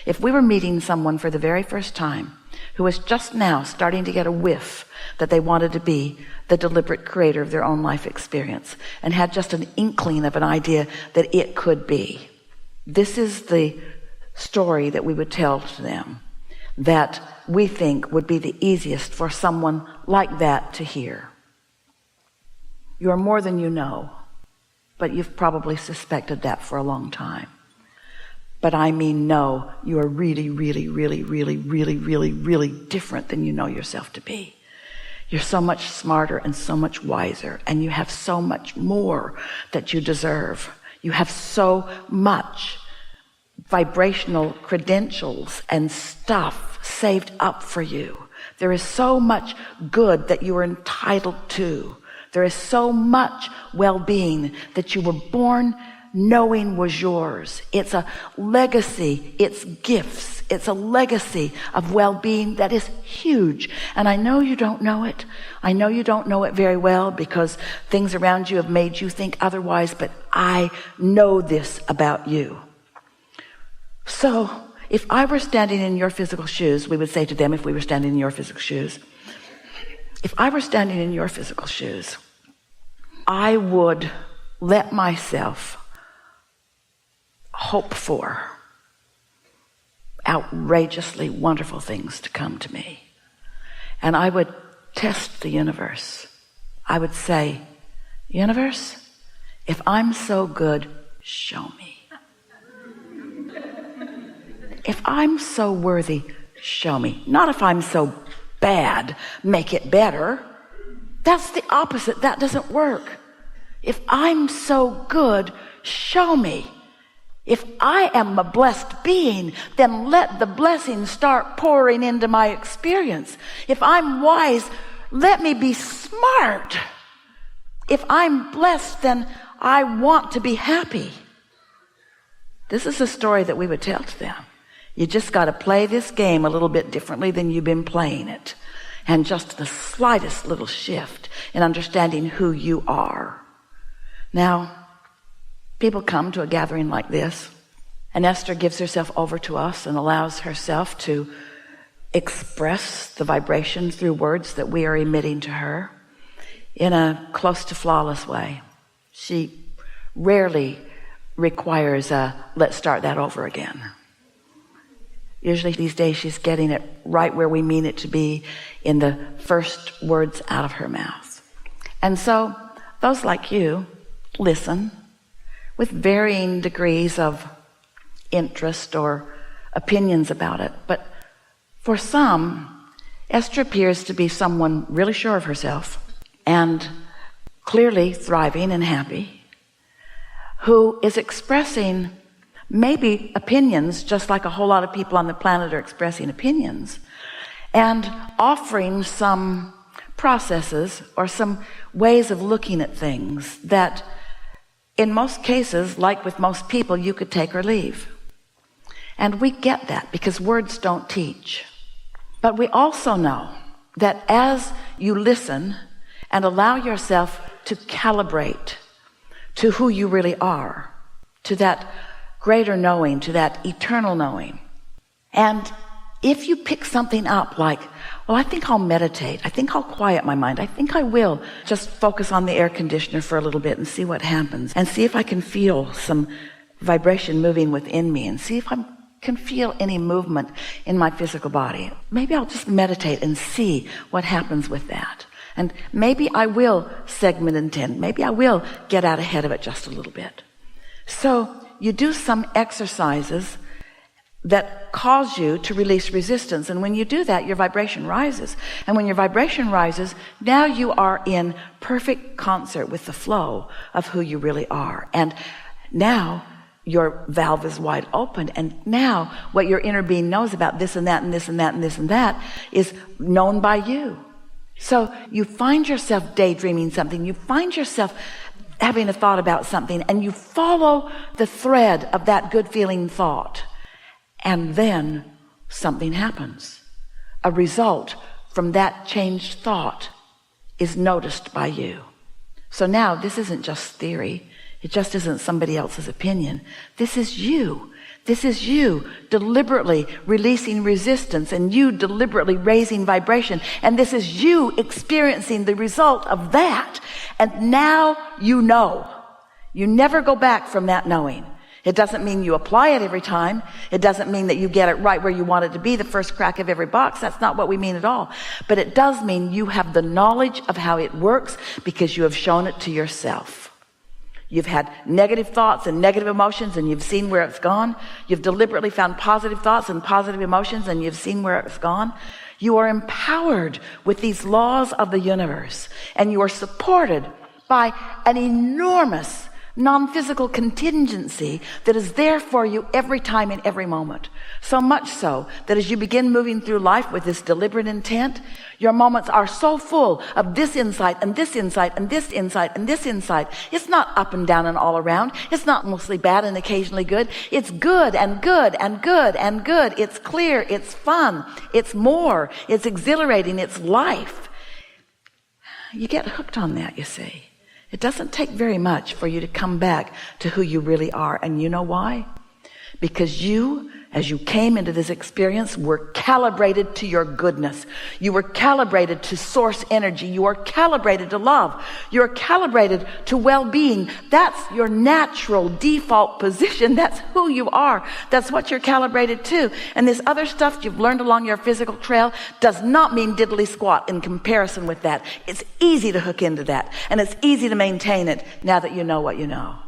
If we were meeting someone for the very first time who was just now starting to get a whiff that they wanted to be the deliberate creator of their own life experience and had just an inkling of an idea that it could be, this is the story that we would tell to them that we think would be the easiest for someone like that to hear. You are more than you know, but you've probably suspected that for a long time. But I mean, no, you are really, really, really, really, really, really, really different than you know yourself to be. You're so much smarter and so much wiser, and you have so much more that you deserve. You have so much vibrational credentials and stuff saved up for you. There is so much good that you are entitled to. There is so much well-being that you were born knowing was yours. It's a legacy. It's gifts. It's a legacy of well-being that is huge. And I know you don't know it. I know you don't know it very well because things around you have made you think otherwise, but I know this about you. So if I were standing in your physical shoes, we would say to them, if we were standing in your physical shoes, if I were standing in your physical shoes, I would let myself hope for outrageously wonderful things to come to me. And I would test the universe. I would say, universe, if I'm so good, show me. If I'm so worthy, show me. Not if I'm so bad, make it better. That's the opposite. That doesn't work. If I'm so good, show me. If I am a blessed being, then let the blessings start pouring into my experience. If I'm wise, let me be smart. If I'm blessed, then I want to be happy. This is a story that we would tell to them. You just got to play this game a little bit differently than you've been playing it. And just the slightest little shift in understanding who you are. Now, people come to a gathering like this, and Esther gives herself over to us and allows herself to express the vibration through words that we are emitting to her in a close to flawless way. She rarely requires a let's start that over again. Usually these days she's getting it right where we mean it to be in the first words out of her mouth. And so those like you listen with varying degrees of interest or opinions about it. But for some, Esther appears to be someone really sure of herself and clearly thriving and happy, who is expressing maybe opinions just like a whole lot of people on the planet are expressing opinions, and offering some processes or some ways of looking at things that in most cases, like with most people, you could take or leave. And we get that because words don't teach. But we also know that as you listen and allow yourself to calibrate to who you really are, to that greater knowing, to that eternal knowing. And if you pick something up like, well, I think I'll meditate. I think I'll quiet my mind. I think I will just focus on the air conditioner for a little bit and see what happens and see if I can feel some vibration moving within me and see if I can feel any movement in my physical body. Maybe I'll just meditate and see what happens with that. And maybe I will segment and tend. Maybe I will get out ahead of it just a little bit. So you do some exercises that cause you to release resistance. And when you do that, your vibration rises. And when your vibration rises, now you are in perfect concert with the flow of who you really are. And now your valve is wide open. And now what your inner being knows about this and that and this and that and this and that is known by you. So you find yourself daydreaming something. You find yourself having a thought about something, and you follow the thread of that good feeling thought. And then something happens. A result from that changed thought is noticed by you. So now this isn't just theory. It just isn't somebody else's opinion. This is you. This is you deliberately releasing resistance and you deliberately raising vibration. And this is you experiencing the result of that. And now you know. You never go back from that knowing. It doesn't mean you apply it every time. It doesn't mean that you get it right where you want it to be the first crack of every box. That's not what we mean at all. But it does mean you have the knowledge of how it works because you have shown it to yourself. You've had negative thoughts and negative emotions and you've seen where it's gone. You've deliberately found positive thoughts and positive emotions and you've seen where it's gone. You are empowered with these laws of the universe and you are supported by an enormous non-physical contingency that is there for you every time in every moment. So much so that as you begin moving through life with this deliberate intent, your moments are so full of this insight and this insight and this insight and this insight. It's not up and down and all around. It's not mostly bad and occasionally good. It's good and good and good and good. It's clear. It's fun. It's more. It's exhilarating. It's life. You get hooked on that, you see. It doesn't take very much for you to come back to who you really are. And you know why? Because you, as you came into this experience, were calibrated to your goodness. You were calibrated to source energy. You are calibrated to love. You're calibrated to well-being. That's your natural default position. That's who you are. That's what you're calibrated to. And this other stuff you've learned along your physical trail does not mean diddly squat in comparison with that. It's easy to hook into that. And it's easy to maintain it now that you know what you know.